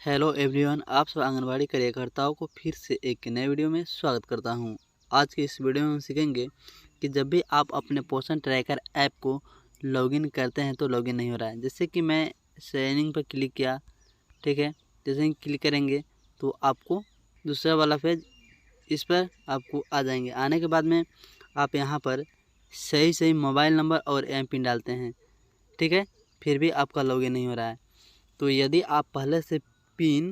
Hello everyone, आप सब आंगनबाड़ी कार्यकर्ताओं को फिर से एक नए वीडियो में स्वागत करता हूं। आज के इस वीडियो में हम सीखेंगे कि जब भी आप अपने पोषण ट्रैकर ऐप को लॉगिन करते हैं तो लॉगिन नहीं हो रहा है। जैसे कि मैं साइनिंग पर क्लिक किया, ठीक है। जैसे ही क्लिक करेंगे तो आपको दूसरा वाला पेज इस पर आपको आ जाएंगे। आने के बाद में आप यहाँ पर सही मोबाइल नंबर और एम पिन डालते हैं, ठीक है। फिर भी आपका लॉगिन नहीं हो रहा है। तो यदि आप पहले से पिन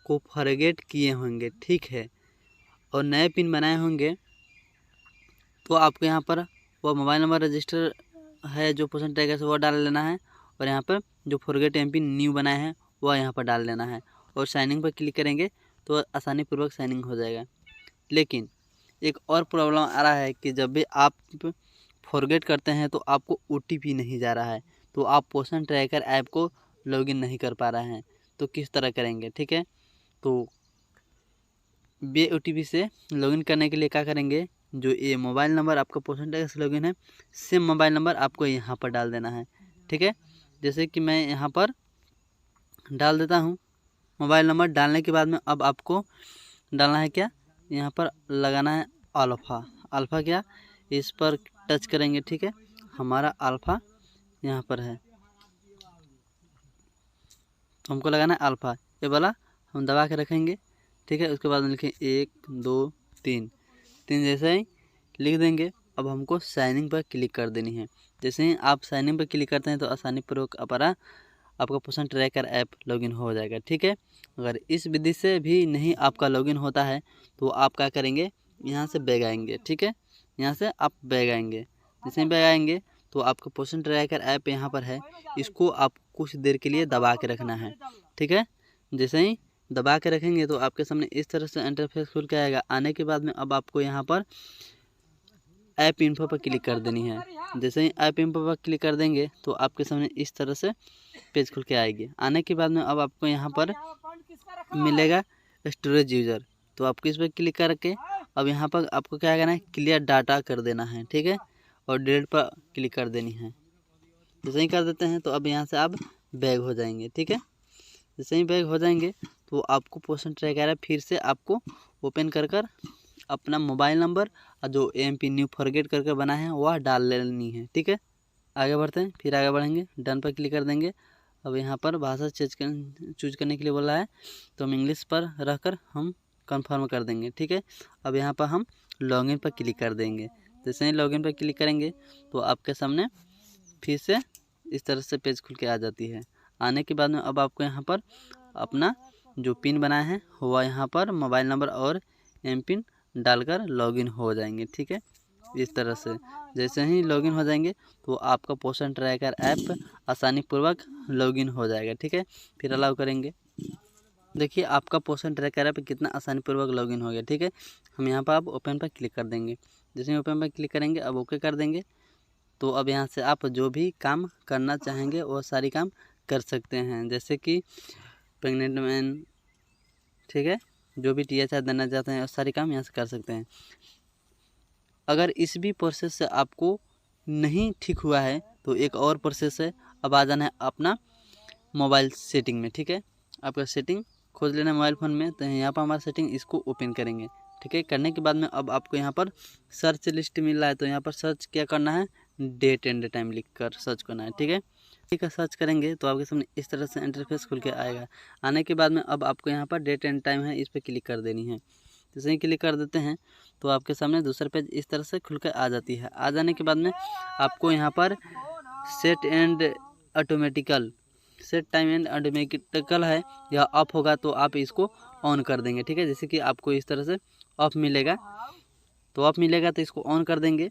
को फॉरगेट किए होंगे, ठीक है, और नए पिन बनाए होंगे, तो आपको यहाँ पर वो मोबाइल नंबर रजिस्टर है जो पोषण ट्रैकर से वो डाल लेना है, और यहाँ पर जो फॉरगेट एम पिन न्यू बनाए हैं वह यहाँ पर डाल लेना है, और साइनिंग पर क्लिक करेंगे तो आसानी पूर्वक साइनिंग हो जाएगा। लेकिन एक और प्रॉब्लम आ रहा है कि जब भी आप फॉरगेट करते हैं तो आपको OTP नहीं जा रहा है, तो आप पोषण ट्रैकर ऐप को लॉगिन नहीं कर पा रहे हैं। तो किस तरह करेंगे, ठीक है। तो बे OTP से लॉगिन करने के लिए क्या करेंगे, जो ये मोबाइल नंबर आपका पोषण ट्रैकर से लॉगिन है, सेम मोबाइल नंबर आपको यहाँ पर डाल देना है, ठीक है। जैसे कि मैं यहाँ पर डाल देता हूँ। मोबाइल नंबर डालने के बाद में अब आपको डालना है क्या, यहाँ पर लगाना है अल्फ़ा। अल्फ़ा क्या, इस पर टच करेंगे, ठीक है। हमारा अल्फ़ा यहाँ पर है, तो हमको लगाना है अल्फ़ा, ये वाला हम दबा के रखेंगे, ठीक है। उसके बाद में लिखें 1 2 3 3, जैसे ही लिख देंगे अब हमको साइनिंग पर क्लिक कर देनी है। जैसे ही आप साइनिंग पर क्लिक करते हैं तो आसानीपूर्वक आपका पोषण ट्रैकर ऐप लॉगिन हो जाएगा, ठीक है। अगर इस विधि से भी नहीं आपका लॉगिन होता है तो आप क्या करेंगे, यहाँ से बैग आएंगे, ठीक है। यहाँ से आप बैग आएंगे, जैसे ही बैग आएंगे तो आपका पोषण ट्रैकर ऐप यहाँ पर है, इसको आप कुछ देर के लिए दबा के रखना है, ठीक है। जैसे ही दबा के रखेंगे तो आपके सामने इस तरह से इंटरफेस खुल के आएगा। आने के बाद में अब आपको यहाँ पर ऐप इन्फो पर क्लिक कर देनी है। जैसे ही ऐप इन्फो पर क्लिक कर देंगे तो आपके सामने इस तरह से पेज खुल के आएगी। आने के बाद में अब आपको यहाँ पर मिलेगा स्टोरेज यूज़र, तो आपको इस पर क्लिक करके अब यहाँ पर आपको क्या करना है, क्लियर डाटा कर देना है, ठीक है, और डिलीट पर क्लिक कर देनी है। जैसे ही कर देते हैं तो अब यहाँ से आप बैग हो जाएंगे, ठीक है। जैसे ही बैग हो जाएंगे तो आपको पोषण ट्रैकर है फिर से आपको ओपन कर अपना मोबाइल नंबर और जो एम पिन न्यू फॉरगेट करके बना है वह डाल लेनी है, ठीक है। आगे बढ़ते हैं, फिर आगे बढ़ेंगे, डन पर क्लिक कर देंगे। अब यहाँ पर भाषा चूज करने के लिए बोला है, तो हम इंग्लिश पर रहकर हम कंफर्म कर देंगे, ठीक है। अब यहाँ पर हम लॉगिन पर क्लिक कर देंगे। जैसे ही लॉगिन पर क्लिक करेंगे तो आपके सामने फिर से इस तरह से पेज खुल के आ जाती है। आने के बाद में अब आपको यहाँ पर अपना जो पिन बनाया है वह यहाँ पर मोबाइल नंबर और एम पिन डालकर लॉगिन हो जाएंगे, ठीक है। इस तरह से जैसे ही लॉगिन हो जाएंगे तो आपका पोषण ट्रैकर ऐप आसानी पूर्वक लॉगिन हो जाएगा, ठीक है। फिर अलाउ करेंगे, देखिए आपका पोषण ट्रैकर ऐप कितना आसानी पूर्वक लॉगिन हो गया, ठीक है। हम यहाँ पर अब ओपन पर क्लिक कर देंगे। जैसे ही ओपन पर क्लिक करेंगे अब ओके कर देंगे, तो अब यहाँ से आप जो भी काम करना चाहेंगे वो सारी काम कर सकते हैं। जैसे कि प्रेग्नेंट मैन, ठीक है, जो भी THR देना चाहते हैं वो सारी काम यहाँ से कर सकते हैं। अगर इस भी प्रोसेस से आपको नहीं ठीक हुआ है तो एक और प्रोसेस है, अब आ जाना है अपना मोबाइल सेटिंग में, ठीक है। आपका सेटिंग खोज लेना है मोबाइल फ़ोन में, तो यहाँ पर हमारा सेटिंग इसको ओपन करेंगे, ठीक है। करने के बाद में अब आपको यहाँ पर सर्च लिस्ट मिल रहा है, तो यहाँ पर सर्च क्या करना है, डेट एंड टाइम लिख कर सर्च करना है, ठीक है। ठीक है, सर्च करेंगे तो आपके सामने इस तरह से इंटरफेस खुल के आएगा। आने के बाद में अब आपको यहाँ पर डेट एंड टाइम है, इस पर क्लिक कर देनी है। जैसे ही क्लिक कर देते हैं तो आपके सामने दूसरा पेज इस तरह से खुल कर आ जाती है। आ जाने के बाद में आपको यहाँ पर set and automatically, set time and automatically है, यह ऑफ होगा तो आप इसको ऑन कर देंगे, ठीक है। जैसे कि आपको इस तरह से ऑफ मिलेगा, तो ऑफ मिलेगा तो इसको ऑन कर देंगे।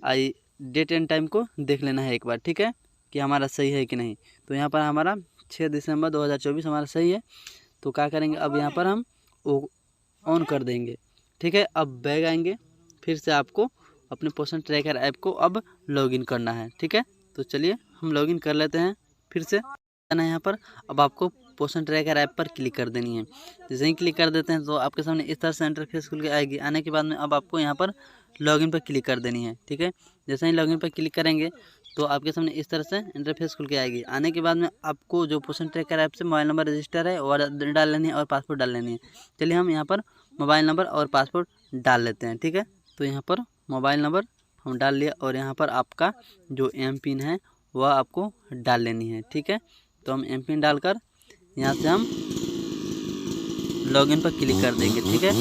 आई डेट एंड टाइम को देख लेना है एक बार, ठीक है, कि हमारा सही है कि नहीं। तो यहाँ पर हमारा 6 दिसंबर 2024 हमारा सही है। तो क्या करेंगे, अब यहाँ पर हम वो ऑन कर देंगे, ठीक है। अब बैग आएंगे, फिर से आपको अपने पोषण ट्रैकर ऐप को अब लॉगिन करना है, ठीक है। तो चलिए हम लॉगिन कर लेते हैं। फिर से आना है यहाँ पर, अब आपको पोषण ट्रैकर ऐप पर क्लिक कर देनी है। जैसे ही क्लिक कर देते हैं तो आपके सामने इस तरह से इंटरफेस खुल के आएगी। आने के बाद में अब आपको यहाँ पर लॉगिन पर क्लिक कर देनी है, ठीक है। जैसे ही लॉगिन पर क्लिक करेंगे तो आपके सामने इस तरह से इंटरफेस खुल के आएगी। आने के बाद में आपको जो पोषण ट्रैकर ऐप से मोबाइल नंबर रजिस्टर है और डाल लेनी है और पासपोर्ट डाल लेनी है। चलिए हम यहाँ पर मोबाइल नंबर और पासपोर्ट डाल लेते हैं, ठीक है। तो यहाँ पर मोबाइल नंबर हम डाल लिया और यहाँ पर आपका जो एम पिन है वह आपको डाल लेनी है, ठीक है। तो हम एम पिन डालकर यहाँ से हम लॉगिन पर क्लिक कर देंगे, ठीक है।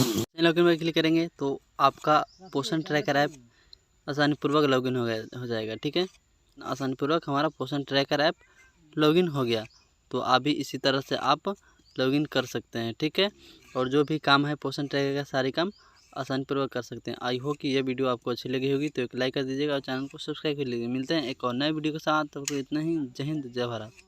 लॉगिन पर क्लिक करेंगे तो आपका पोषण ट्रैकर ऐप आसानीपूर्वक लॉगिन हो जाएगा, ठीक है। आसानीपूर्वक हमारा पोषण ट्रैकर ऐप लॉगिन हो गया। तो आप भी इसी तरह से आप लॉगिन कर सकते हैं, ठीक है। और जो भी काम है पोषण ट्रैकर का सारे काम आसानीपूर्वक कर सकते हैं। आई होप कि ये वीडियो आपको अच्छी लगी होगी, तो एक लाइक कर दीजिएगा और चैनल को सब्सक्राइब कर लीजिए। मिलते हैं एक और नए वीडियो के साथ, तब तक इतना ही। जय हिंद, जय भारत।